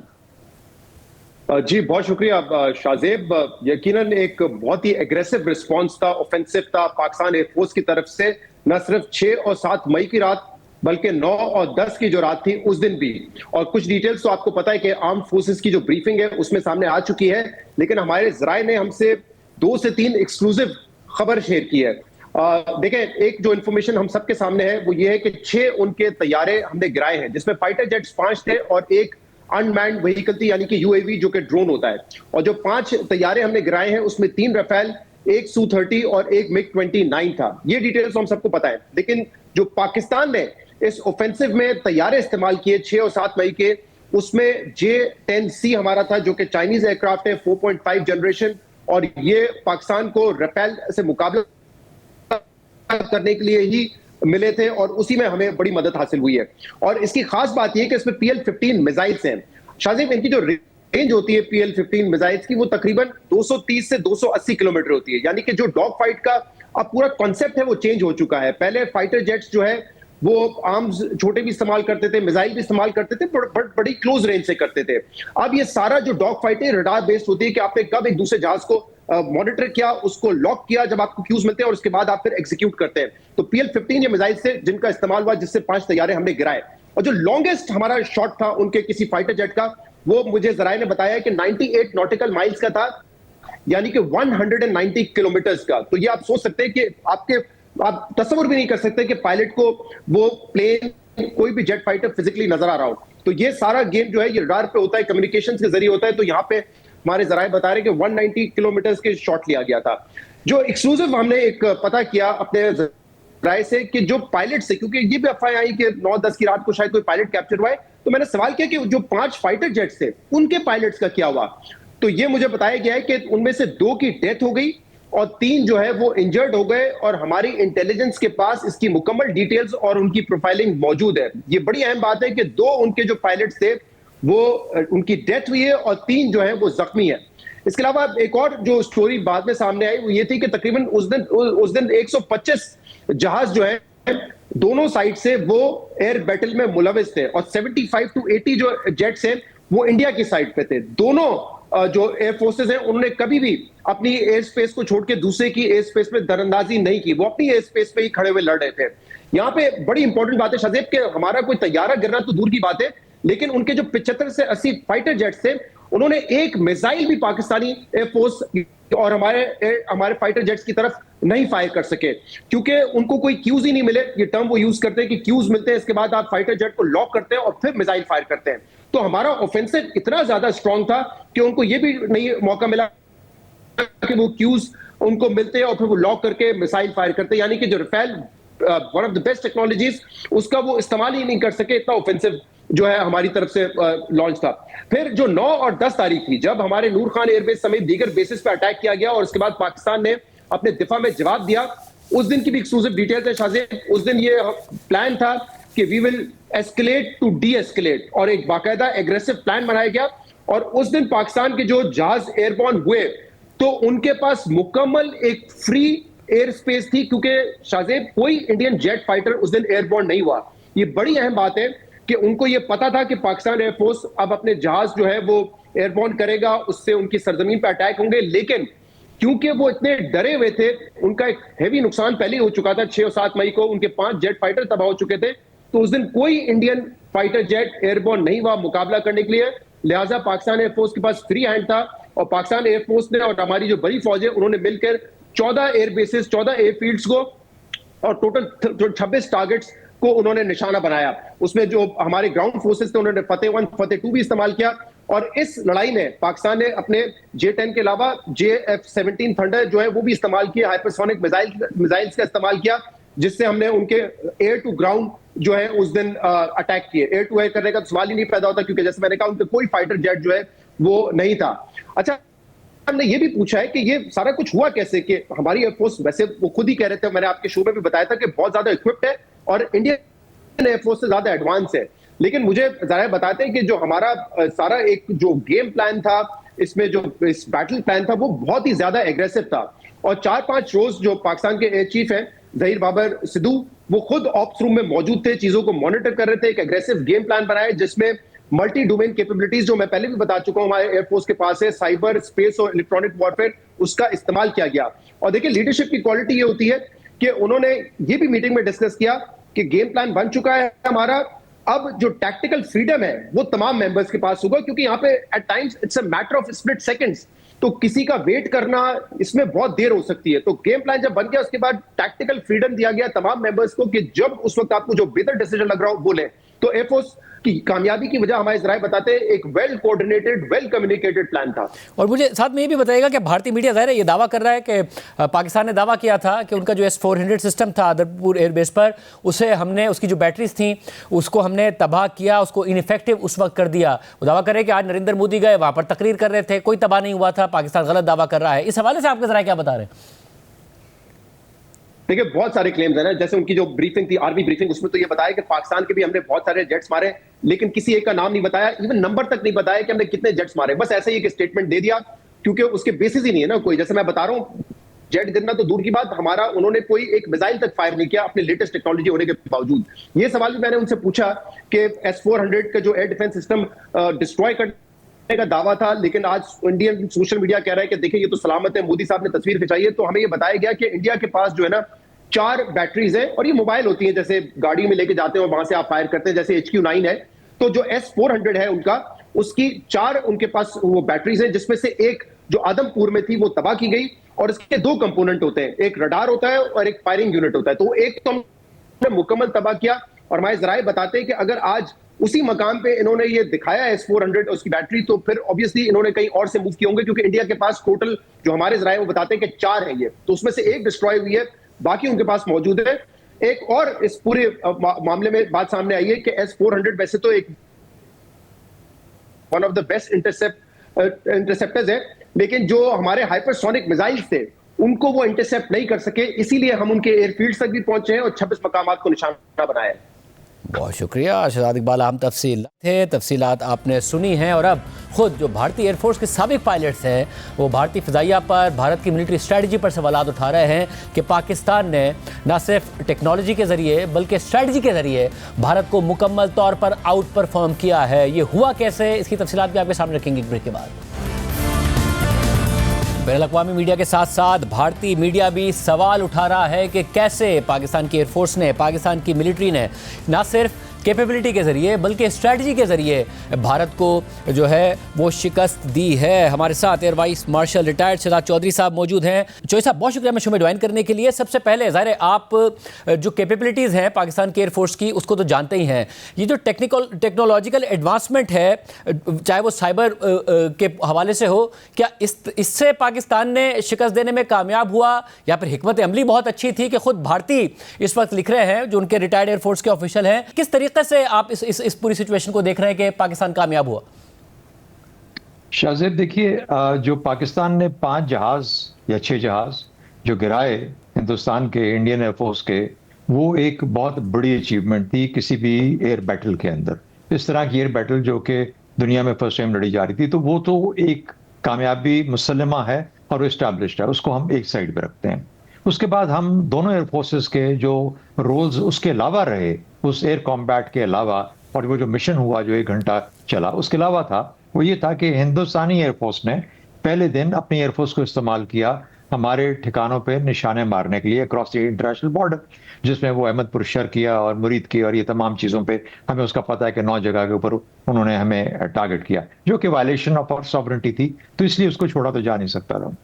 जी, बहुत शुक्रिया शाहजेब। यकीनन एक बहुत ही एग्रेसिव रिस्पांस था, ऑफेंसिव था पाकिस्तान एयरफोर्स की तरफ से, न सिर्फ 6 और 7 मई की रात बल्कि 9 और 10 की जो रात थी उस दिन भी। और कुछ डिटेल्स तो आपको पता है कि आर्म फोर्सेस की जो ब्रीफिंग है उसमें सामने आ चुकी है, लेकिन हमारे जराए ने हमसे 2 से 3 एक्सक्लूसिव खबर शेयर की है। देखें, एक जो इन्फॉर्मेशन हम सबके सामने है वो ये है कि 6 उनके तैयारे हमने गिराए हैं, जिसमें फाइटर जेट्स 5 थे और एक अनमैन्ड व्हीकल थी, यानी कि UAV जो कि ड्रोन होता है। और जो 5 तैयारे हमने गिराए हैं उसमें 3 रफेल, एक Su-30 और एक MiG-29 था। ये डिटेल्स हम सबको पता है। लेकिन जो पाकिस्तान ने इस ऑफेंसिव में तैयारे इस्तेमाल किए 6 और 7 मई के, उसमें J-10C हमारा था, जो कि चाइनीज एयरक्राफ्ट है, 4.5 जनरेशन, और ये पाकिस्तान को रफेल से मुकाबला करने के लिए ही मिले थे और उसी में हमें बड़ी मदद हासिल हुई है। और इसकी खास बात यह कि इसमें PL-15 मिसाइल्स हैं। शाहजेब, इनकी जो रेंज होती है PL-15 मिसाइल्स की, वो तकरीबन 230 से 280 किलोमीटर होती है। यानी कि जो डॉग फाइट का अब पूरा कॉन्सेप्ट है वो चेंज हो चुका है। पहले फाइटर जेट्स जो है वो आर्म्स छोटे भी इस्तेमाल करते थे, मिसाइल भी इस्तेमाल करते थे, बड़ी क्लोज रेंज से करते थे। अब ये सारा जो डॉग फाइट है रडार बेस्ड होती है कि आपने कब एक दूसरे जहाज को मॉनिटर किया, उसको लॉक किया जब आपको क्यूज मिलते हैं, और उसके बाद आप फिर एग्जीक्यूट करते हैं। तो PL-15 ये मिसाइल से जिनका इस्तेमाल हुआ, जिससे 5 तैयारे हमने गिराए। और जो लॉन्गेस्ट हमारा शॉट था उनके किसी फाइटर जेट का, वो मुझे जराए ने बताया कि 98 नॉटिकल माइल्स का था, यानी कि 190 किलोमीटर्स का। तो ये आप सोच सकते हैं कि आप तस्वीर भी नहीं कर सकते कि पायलट को वो प्लेन, कोई भी जेट फाइटर फिजिकली नजर आ रहा हो। तो ये सारा गेम जो है ये रडार पे होता है, कम्युनिकेशन के जरिए होता है। तो यहाँ पे हमारे जराए बता रहे कि 190 किलोमीटर के शॉट लिया गया था। जो एक्सक्लूसिव हमने एक पता किया अपने जराए से कि जो पायलट से, क्योंकि ये भी अफवाह आई कि 9-10 की रात को शायद कोई पायलट कैप्चर हुआ है, तो मैंने सवाल किया कि जो 5 फाइटर जेट्स थे उनके पायलट्स का क्या हुआ। तो ये मुझे बताया गया है कि उनमें से 2 की डेथ हो गई और 3 जो है वो इंजर्ड हो गए और हमारी इंटेलिजेंस के पास इसकी मुकम्मल डिटेल्स और उनकी प्रोफाइलिंग मौजूद है। ये बड़ी अहम बात है कि 2 उनके जो पायलट्स थे वो उनकी डेथ हुई है और 3 जो है वो जख्मी है। इसके अलावा एक और जो स्टोरी बाद में सामने आई वो ये थी कि तकरीबन उस दिन 125 जहाज जो है दोनों साइड से वो एयर बैटल में मुलविस थे और 75 to 80 जो जेट्स हैं वो इंडिया की साइड पे थे। दोनों जो एयर फोर्सेस हैं उन्होंने कभी भी अपनी एयर स्पेस को छोड़ के दूसरे की एयर स्पेस में दरअंदाजी नहीं की, वो अपनी एयर स्पेस पे ही खड़े हुए लड़ रहे थे। यहाँ पे बड़ी इंपॉर्टेंट बात है शाहजेब कि हमारा कोई तैयारा गिरना तो दूर की बात है, लेकिन उनके जो 75 से 80 फाइटर जेट्स थे उन्होंने एक मिसाइल भी पाकिस्तानी एयरफोर्स और हमारे फाइटर जेट्स की तरफ नहीं फायर कर सके, क्योंकि उनको कोई क्यूज ही नहीं मिले। ये टर्म वो यूज करते हैं कि क्यूज मिलते हैं, इसके बाद आप फाइटर जेट को लॉक करते हैं और फिर मिसाइल फायर करते हैं। तो हमारा ऑफेंसिव इतना ज्यादा स्ट्रांग था कि उनको ये भी नहीं मौका मिला कि वो क्यूज उनको मिलते हैं और फिर वो लॉक करके मिसाइल फायर करते, यानी कि जो Rafale one of the best technologies उसका वो इस्तेमाल ही नहीं कर सके। इतना ऑफेंसिव जो है हमारी तरफ से लॉन्च था। फिर जो 9 और 10 तारीख थी जब हमारे नूर खान एयरबेस समेत दीगर बेसिस पे अटैक किया गया और उसके बाद पाकिस्तान ने अपने दिफा में जवाब दिया, उस दिन की भी एक्सक्लूसिव डिटेल्स है शाहजेब। उस दिन ये प्लान था कि we will escalate to deescalate और एक बाकायदा एग्रेसिव प्लान बनाया गया। और उस दिन पाकिस्तान के जो जहाज एयरबॉर्न हुए तो उनके पास मुकम्मल एक फ्री एयर स्पेस थी, क्योंकि शाहजेब कोई इंडियन जेट फाइटर उस दिन एयरबॉर्न नहीं हुआ। ये बड़ी अहम बात है कि उनको ये पता था कि पाकिस्तान एयरफोर्स अब अपने जहाज जो है वो एयरबॉर्न करेगा, उससे उनकी सरजमीन पर अटैक होंगे, लेकिन क्योंकि वो इतने डरे हुए थे, उनका एक हेवी नुकसान पहले हो चुका था। 6 और 7 मई को उनके 5 जेट फाइटर तबाह हो चुके थे, तो उस दिन कोई इंडियन फाइटर जेट एयरबॉर्न नहीं हुआ मुकाबला करने के लिए। लिहाजा पाकिस्तान एयरफोर्स के पास फ्री हैंड था और पाकिस्तान एयरफोर्स ने और हमारी जो बड़ी फौज है उन्होंने मिलकर 14 एयर बेसिस, 14 एयरफील्ड्स को और टोटल 26 टारगेट्स को उन्होंने निशाना बनाया। उसमें जो हमारे ग्राउंड फोर्सेस थे उन्होंने फतेह 1, फतेह 2 भी इस्तेमाल किया। और इस लड़ाई में पाकिस्तान ने अपने J-10 के अलावा JF-17 थंडर जो है वो भी इस्तेमाल किया, हाइपरसोनिक मिसाइल्स का इस्तेमाल किया, जिससे हमने उनके एयर टू ग्राउंड जो है उस दिन अटैक किए। एयर टू एयर करने का तो सवाल ही नहीं पैदा होता, क्योंकि जैसे मैंने कहा उनका कोई फाइटर जेट जो है वो नहीं था। अच्छा, हमने ये भी पूछा है कि ये सारा कुछ हुआ कैसे, कि हमारी एयरफोर्स वैसे वो खुद ही कह रहे थे, मैंने आपके शो में भी बताया था कि बहुत ज्यादा इक्विप्ड है और इंडियन एयरफोर्स से ज्यादा एडवांस है, लेकिन मुझे जरा बताते हैं कि जो हमारा सारा एक जो गेम प्लान था, इसमें जो इस बैटल प्लान था वो बहुत ही ज्यादा एग्रेसिव था। और 4-5 रोज जो पाकिस्तान के एयर चीफ हैं जहीर बाबर सिद्धू, वो खुद ऑप्स रूम में मौजूद थे, चीजों को मॉनिटर कर रहे थे, एक एग्रेसिव गेम प्लान बनाया जिसमें मल्टी डोमेन कैपेबिलिटीज जो मैं पहले भी बता चुका हूं हमारे एयरफोर्स के पास है, साइबर, स्पेस और इलेक्ट्रॉनिक वॉरफेयर, उसका इस्तेमाल किया गया। और देखिए लीडरशिप की क्वालिटी ये होती है कि उन्होंने ये भी मीटिंग में डिस्कस किया कि गेम प्लान बन चुका है हमारा, अब जो टैक्टिकल फ्रीडम है वो तमाम मेंबर्स के पास होगा, क्योंकि यहाँ पे at times it's a matter of split seconds, तो किसी का वेट करना इसमें बहुत देर हो सकती है। तो गेम प्लान जब बन गया उसके बाद टैक्टिकल फ्रीडम दिया गया तमाम मेंबर्स को कि जब उस वक्त आपको जो बेहतर डिसीजन लग रहा हो बोले। तो एयरफोर्स की कामयाबी की वजह हमारे जराये बताते हैं एक well coordinated, well communicated plan था। और मुझे साथ में ये भी बताइएगा कि भारतीय मीडिया ज़ाहिर है ये दावा कर रहा है कि पाकिस्तान ने दावा किया था कि उनका जो S-400 सिस्टम था आदरपुर एयरबेस पर, उसे हमने, उसकी जो बैटरीज थी उसको हमने तबाह किया, उसको इनइफेक्टिव उस वक्त कर दिया। वो दावा कर रहे हैं कि आज नरेंद्र मोदी गए वहाँ पर तकरीर कर रहे थे, कोई तबाह नहीं हुआ था, पाकिस्तान गलत दावा कर रहा है। इस हवाले से आपके ज़रा क्या बता रहे हैं? देखिए बहुत सारे क्लेम्स हैं ना, जैसे उनकी जो ब्रीफिंग थी, आर्मी ब्रीफिंग, उसमें तो ये बताया कि पाकिस्तान के भी हमने बहुत सारे जेट्स मारे, लेकिन किसी एक का नाम नहीं बताया, इवन नंबर तक नहीं बताया कि हमने कितने जेट्स मारे, बस ऐसे ही एक स्टेटमेंट दे दिया, क्योंकि उसके बेसिस ही नहीं है ना कोई। जैसे मैं बता रहा हूँ, जेट गिरना तो दूर की बात, हमारा उन्होंने कोई एक मिसाइल तक फायर नहीं किया अपने लेटेस्ट टेक्नोलॉजी होने के बावजूद। ये सवाल भी मैंने उनसे पूछा कि S-400 का जो एयर डिफेंस सिस्टम डिस्ट्रॉय करने का दावा था, लेकिन आज इंडियन सोशल मीडिया कह रहा है कि देखिए ये तो सलामत है, मोदी साहब ने तस्वीर खिंचाई है। तो हमें ये बताया गया कि इंडिया के पास जो है ना 4 बैटरीज है, और ये मोबाइल होती है, जैसे गाड़ी में लेके जाते हैं और वहां से आप फायर करते हैं, जैसे HQ-9 है। तो जो S-400 है उनका, उसकी 4 उनके पास वो बैटरीज है, जिसमें से एक जो आदमपुर में थी वो तबाह की गई, और इसके 2 कंपोनेंट होते हैं, एक रडार होता है और एक फायरिंग यूनिट होता है। तो एक तो हमने मुकम्मल तबाह किया, और हमारे जराये बताते हैं कि अगर आज उसी मकाम पे इन्होंने ये दिखाया S-400 उसकी बैटरी, तो फिर ऑब्वियसली इन्होंने कहीं और से मूव किए होंगे, क्योंकि इंडिया के पास टोटल जो हमारे जराये वो बताते हैं कि 4 है ये, तो उसमें से एक डिस्ट्रॉय हुई है, बाकी उनके पास मौजूद है। एक और इस पूरे मामले में बात सामने आई है कि S-400 वैसे तो एक one of the best interceptors है, लेकिन जो हमारे हाइपरसोनिक मिसाइल्स थे उनको वो इंटरसेप्ट नहीं कर सके, इसीलिए हम उनके एयरफील्ड तक भी पहुंचे हैं और 26 मकामात को निशाना बनाया है। बहुत शुक्रिया शहजाद इकबाल। हम तफसीलात आपने सुनी हैं और अब खुद जो भारतीय एयरफोर्स के साबिक पायलट्स हैं वो भारतीय फ़िज़ाइया पर, भारत की मिलिट्री स्ट्रेटजी पर सवालात उठा रहे हैं कि पाकिस्तान ने न सिर्फ टेक्नोलॉजी के ज़रिए बल्कि स्ट्रेटजी के ज़रिए भारत को मुकम्मल तौर पर आउट परफॉर्म किया है। ये हुआ कैसे, इसकी तफसीलात भी आपके सामने रखेंगे एक ब्रेक के बाद। बैनुल-अक़वामी मीडिया के साथ साथ भारतीय मीडिया भी सवाल उठा रहा है कि कैसे पाकिस्तान की एयरफोर्स ने, पाकिस्तान की मिलिट्री ने न सिर्फ कैपेबिलिटी के ज़रिए बल्कि स्ट्रेटजी के ज़रिए भारत को जो है वो शिकस्त दी है। हमारे साथ air vice marshal retired Shahzad Chaudhry साहब मौजूद हैं। चौधरी साहब, बहुत शुक्रिया मैं शो में ज्वाइन करने के लिए। सबसे पहले ज़ाहिर है आप जो कैपेबिलिटीज़ हैं पाकिस्तान की एयरफोर्स की उसको तो जानते ही हैं। ये जो टेक्नोलॉजिकल एडवांसमेंट है, चाहे वो साइबर के हवाले से हो, क्या इससे पाकिस्तान ने शिकस्त देने में कामयाब हुआ या फिर हिकमत अमली बहुत अच्छी थी कि खुद भारतीय इस वक्त लिख रहे हैं जो उनके रिटायर्ड एयरफोर्स के ऑफिशियल हैं? किस तरीके से आप इस पूरी सिचुएशन को देख रहे हैं कि पाकिस्तान कामयाब हुआ? शाहजेब, देखिए, जो पाकिस्तान ने 5 जहाज या 6 जहाज जो गिराए हिंदुस्तान के इंडियन एयरफोर्स के, वो एक बहुत बड़ी अचीवमेंट थी किसी भी एयर बैटल के अंदर। इस तरह की एयर बैटल जो कि दुनिया में फर्स्ट टाइम लड़ी जा रही थी, तो वो तो एक कामयाबी मुसल्लमा है और इस्टेब्लिश्ड है, उसको हम एक साइड पे रखते हैं। उसके बाद हम दोनों एयर फोर्सेस के जो रोल्स उसके अलावा रहे, उस एयर कॉम्बैट के अलावा, और वो जो मिशन हुआ जो 1 घंटा चला उसके अलावा था, वो ये था कि हिंदुस्तानी एयरफोर्स ने पहले दिन अपनी एयरफोर्स को इस्तेमाल किया हमारे ठिकानों पे निशाने मारने के लिए अक्रॉस द इंटरनेशनल बॉर्डर, जिसमें वो अहमदपुर शर किया और मुरीद की और ये तमाम चीज़ों पे हमें उसका पता है कि 9 जगह के ऊपर उन्होंने हमें टारगेट किया, जो कि वायलेशन ऑफ आवर सॉवरेनिटी थी, तो इसलिए उसको छोड़ा तो जा नहीं सकता था।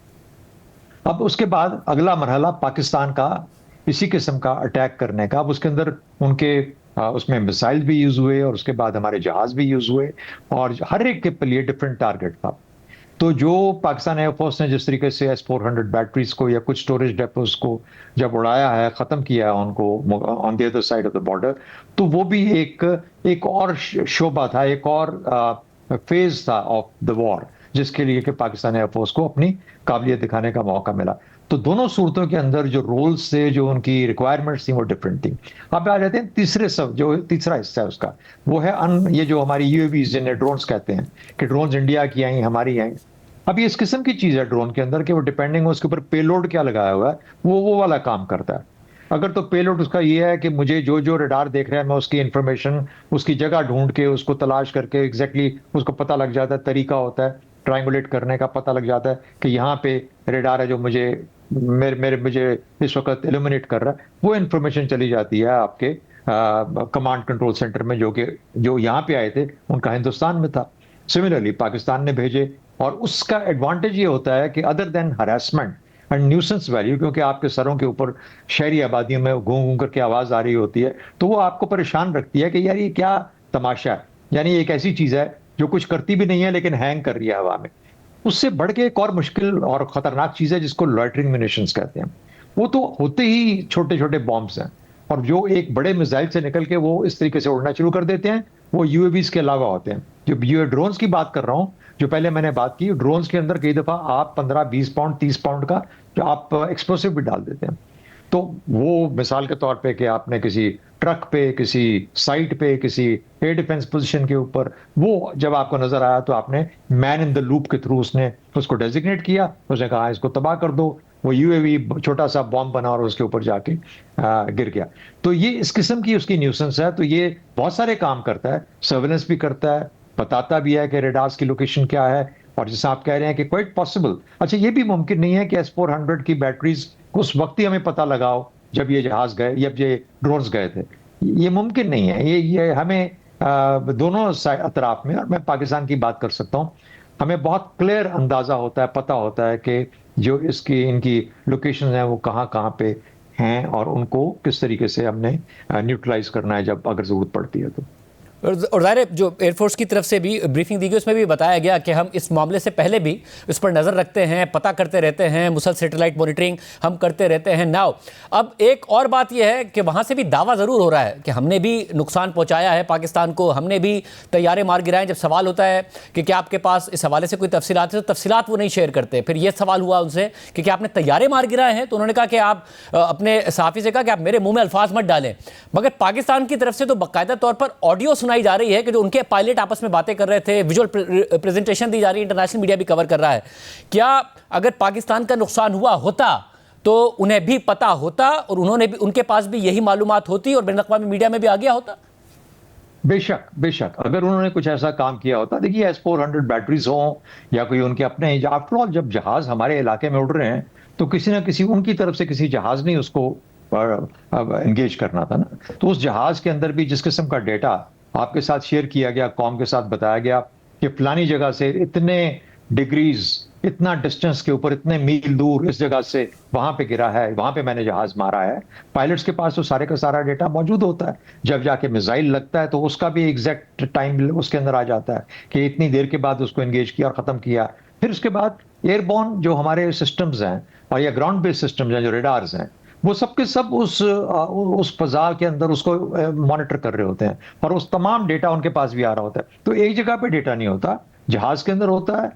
अब उसके बाद अगला मरहला पाकिस्तान का इसी किस्म का अटैक करने का। अब उसके अंदर उनके उसमें मिसाइल भी यूज हुए और उसके बाद हमारे जहाज भी यूज हुए और हर एक के लिए डिफरेंट टारगेट था। तो जो पाकिस्तान एयरफोर्स ने जिस तरीके से S-400 बैटरीज को या कुछ स्टोरेज डेपोज को जब उड़ाया है, ख़त्म किया है उनको on the other side of the border, तो वो भी एक और शोबा था, एक और फेज था ऑफ द वॉर, जिसके लिए कि पाकिस्तान एयरफोर्स को अपनी काबिलियत दिखाने का मौका मिला। तो दोनों सूरतों के अंदर जो रोल्स थे, जो उनकी रिक्वायरमेंट्स थी, वो डिफरेंट थी। अब आ जाते हैं जो तीसरा हिस्सा है उसका, वो है ये जो हमारी UAVs जिन्हें ड्रोन्स कहते हैं, कि ड्रोन्स इंडिया की आई, हमारी आई। अब ये इस किस्म की चीज़ है ड्रोन के अंदर कि वो डिपेंडिंग हो उसके ऊपर पेलोड क्या लगाया हुआ है, वो वाला काम करता है। अगर तो पेलोड उसका ये है कि मुझे जो रडार देख रहा है, मैं उसकी इंफॉर्मेशन, उसकी जगह ढूंढ के, उसको तलाश करके एग्जैक्टली उसको पता लग जाता है, तरीका होता है ट्रायंगुलेट करने का, पता लग जाता है कि यहाँ पे रेडार है जो मुझे इस वक्त इल्यूमिनेट कर रहा है। वो इंफॉर्मेशन चली जाती है आपके कमांड कंट्रोल सेंटर में, जो यहाँ पे आए थे उनका हिंदुस्तान में था। सिमिलरली पाकिस्तान ने भेजे, और उसका एडवांटेज ये होता है कि other than harassment and nuisance value, क्योंकि आपके सरों के ऊपर शहरी आबादियों में घूम करके आवाज आ रही होती है, तो वो आपको परेशान रखती है कि यार ये क्या तमाशा है। यानी एक ऐसी चीज है जो कुछ करती भी नहीं है लेकिन हैंग कर रही है हवा में। उससे बढ़ के एक और मुश्किल और खतरनाक चीज है जिसको लॉइटरिंग म्यूनिशंस कहते हैं। वो तो होते ही छोटे छोटे बॉम्ब्स हैं, और जो एक बड़े मिसाइल से निकल के वो इस तरीके से उड़ना शुरू कर देते हैं, वो UAVs के अलावा होते हैं। जो ड्रोन्स की बात कर रहा हूँ, जो पहले मैंने बात की, ड्रोन्स के अंदर कई दफा आप 15-20 पाउंड 30 पाउंड का जो आप एक्सप्लोसिव भी डाल देते हैं। तो वो मिसाल के तौर पे कि आपने किसी ट्रक पे, किसी साइट पे, किसी एयर डिफेंस पोजीशन के ऊपर, वो जब आपको नजर आया तो आपने मैन इन द लूप के थ्रू उसने उसको डेजिग्नेट किया, उसने कहा इसको तबाह कर दो। वो UAV छोटा सा बॉम्ब बना और उसके ऊपर जाके गिर गया। तो ये इस किस्म की उसकी न्यूसेंस है। तो ये बहुत सारे काम करता है, सर्वेलेंस भी करता है, बताता भी है कि रेडार्स की लोकेशन क्या है, और जैसे आप कह रहे हैं कि क्वाइट पॉसिबल, अच्छा ये भी मुमकिन नहीं है कि S-400 की बैटरीज उस वक्त ही हमें पता लगाओ जब ये जहाज गए या ये ड्रोन्स गए थे। ये मुमकिन नहीं है। ये हमें दोनों अतराफ में, और मैं पाकिस्तान की बात कर सकता हूँ, हमें बहुत क्लियर अंदाजा होता है, पता होता है कि जो इनकी लोकेशन है वो कहाँ कहाँ पे हैं और उनको किस तरीके से हमने न्यूट्रलाइज करना है जब अगर जरूरत पड़ती है तो। और ज़ाहिर है जो एयरफोर्स की तरफ से भी ब्रीफिंग दी गई उसमें भी बताया गया कि हम इस मामले से पहले भी इस पर नज़र रखते हैं, पता करते रहते हैं, मुसल सैटेलाइट मॉनिटरिंग हम करते रहते हैं। नाउ अब एक और बात यह है कि वहाँ से भी दावा ज़रूर हो रहा है कि हमने भी नुकसान पहुँचाया है पाकिस्तान को, हमने भी तैयारे मार गिराए। जब सवाल होता है कि क्या आपके पास इस हवाले से कोई तफसीलात है, तो तफसीलात वो नहीं शेयर करते। फिर यह सवाल हुआ उनसे कि क्या आपने तैयारे मार गिराए हैं, तो उन्होंने कहा कि आप अपने सहाफ़ी से कहा कि आप मेरे मुँह में अल्फाज मत डालें। मगर पाकिस्तान की तरफ से तो बाकायदा तौर पर ऑडियो सुनाई जा रही है कि जो उनके पायलट आपस में बातें कर रहे थे, विजुअल प्रेजेंटेशन दी जा रही है, इंटरनेशनल मीडिया भी कवर कर रहा है। क्या अगर पाकिस्तान का नुकसान हुआ होता तो उन्हें भी पता होता और उन्होंने भी, उनके पास भी यही मालूमात होती और बैनुल-अक़वामी मीडिया में भी आ गया होता? बेशक बेशक, अगर उन्होंने कुछ ऐसा काम किया होता। देखिए S-400 बैटरीज हों या कोई उनके अपने, आफ्टर ऑल जब जहाज हमारे इलाके में उड़ रहे हैं तो किसी ना किसी उनकी तरफ से किसी जहाज ने उसको एंगेज करना था ना। तो उस जहाज के अंदर भी जिस किस्म का डेटा आपके साथ शेयर किया गया, कौम के साथ बताया गया कि फलानी जगह से इतने डिग्रीज, इतना डिस्टेंस के ऊपर, इतने मील दूर इस जगह से वहां पे गिरा है, वहां पे मैंने जहाज मारा है। पायलट्स के पास तो सारे का सारा डेटा मौजूद होता है। जब जाके मिसाइल लगता है तो उसका भी एग्जैक्ट टाइम उसके अंदर आ जाता है कि इतनी देर के बाद उसको एंगेज किया और खत्म किया। फिर उसके बाद एयरबोर्न जो हमारे सिस्टम्स हैं और या ग्राउंड बेस्ड सिस्टम्स हैं, जो रेडार्स हैं, वो सब के सब उस फजा के अंदर उसको मॉनिटर कर रहे होते हैं और उस तमाम डेटा उनके पास भी आ रहा होता है। तो एक जगह पे डेटा नहीं होता, जहाज के अंदर होता है,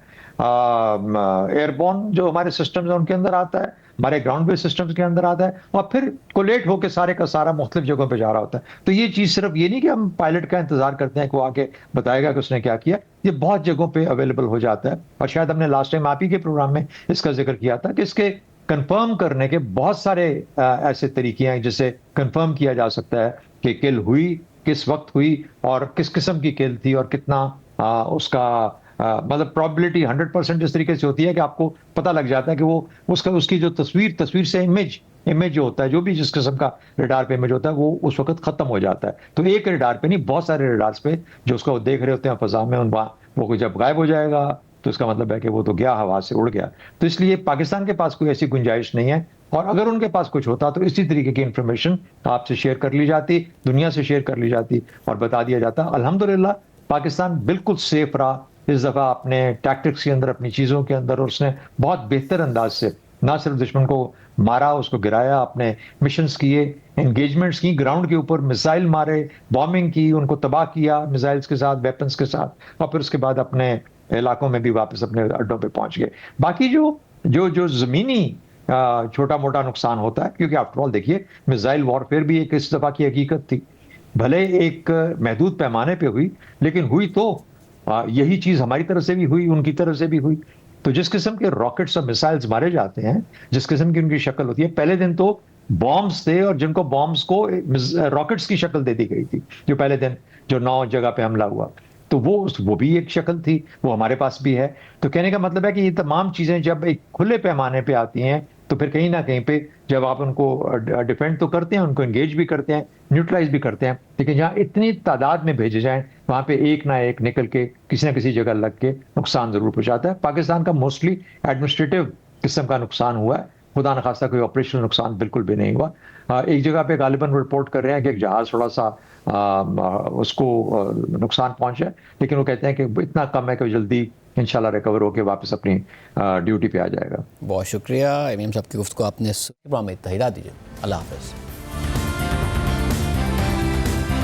एयरबोर्न जो हमारे सिस्टम्स हैं उनके अंदर आता है, हमारे ग्राउंड बेस्ड सिस्टम्स के अंदर आता है और फिर कोलेट होकर सारे का सारा मुख्तलिफ जगहों पे जा रहा होता है। तो ये चीज सिर्फ ये नहीं कि हम पायलट का इंतजार करते हैं कि वो आके बताएगा कि उसने क्या किया, ये बहुत जगहों पे अवेलेबल हो जाता है। और शायद हमने लास्ट टाइम आप ही के प्रोग्राम में इसका जिक्र किया था कि इसके कंफर्म करने के बहुत सारे ऐसे तरीके हैं जिससे कंफर्म किया जा सकता है कि किल हुई, किस वक्त हुई और किस किस्म की किल थी और कितना उसका मतलब प्रोबेबिलिटी 100% इस तरीके से होती है कि आपको पता लग जाता है कि वो उसकी जो तस्वीर से इमेज जो होता है, जो भी जिस किस्म का रडार पे इमेज होता है, वो उस वक्त खत्म हो जाता है। तो एक रडार पे नहीं, बहुत सारे रडार्स पे जो उसको देख रहे होते हैं फजा में, वो जब गायब हो जाएगा तो इसका मतलब है कि वो तो गया, हवा से उड़ गया। तो इसलिए पाकिस्तान के पास कोई ऐसी गुंजाइश नहीं है और अगर उनके पास कुछ होता तो इसी तरीके की इंफॉर्मेशन आपसे शेयर कर ली जाती, दुनिया से शेयर कर ली जाती और बता दिया जाता। अल्हम्दुलिल्लाह पाकिस्तान बिल्कुल सेफ रहा इस दफा अपने टैक्टिक्स के अंदर, अपनी चीजों के अंदर, और उसने बहुत बेहतर अंदाज से ना सिर्फ दुश्मन को मारा, उसको गिराया, अपने मिशंस किए, एंगेजमेंट्स की, ग्राउंड के ऊपर मिसाइल मारे, बॉम्बिंग की, उनको तबाह किया मिसाइल्स के साथ, वेपन्स के साथ, और फिर उसके बाद अपने इलाकों में भी वापस अपने अड्डों पे पहुंच गए। बाकी जो जमीनी छोटा मोटा नुकसान होता है, क्योंकि आफ्टर ऑल देखिए मिसाइल वॉरफेयर भी एक इस दफा की हकीकत थी, भले एक महदूद पैमाने पे हुई लेकिन हुई तो यही चीज हमारी तरफ से भी हुई, उनकी तरफ से भी हुई। तो जिस किस्म के रॉकेट्स और मिसाइल्स मारे जाते हैं, जिस किस्म की उनकी शक्ल होती है, पहले दिन तो बॉम्ब्स थे और जिनको बॉम्ब्स को रॉकेट्स की शक्ल दे दी गई थी, जो पहले दिन जो 9 जगह पे हमला हुआ, तो वो भी एक शक्ल थी, वो हमारे पास भी है। तो कहने का मतलब है कि ये तमाम चीजें जब एक खुले पैमाने पे आती हैं तो फिर कहीं ना कहीं पे जब आप उनको डिफेंड तो करते हैं, उनको एंगेज भी करते हैं, न्यूट्रलाइज भी करते हैं, लेकिन जहां इतनी तादाद में भेजे जाएं वहां पे एक ना एक निकल के किसी ना किसी जगह लग के नुकसान जरूर पहुंचाता है। पाकिस्तान का मोस्टली एडमिनिस्ट्रेटिव किस्म का नुकसान हुआ है, खुदा न खास्ता कोई ऑपरेशनल नुकसान बिल्कुल भी नहीं हुआ। एक जगह पे गालिबन रिपोर्ट कर रहे हैं कि एक जहाज थोड़ा सा उसको नुकसान पहुंचा है, लेकिन वो कहते हैं कि इतना कम है कि जल्दी इंशाल्लाह रिकवर होकर वापस अपनी ड्यूटी पे आ जाएगा। बहुत शुक्रिया इमाम साहब की गुफ्तगू आपने प्रोग्राम में तहरीर दीजिए। अल्लाह हाफ़िज़।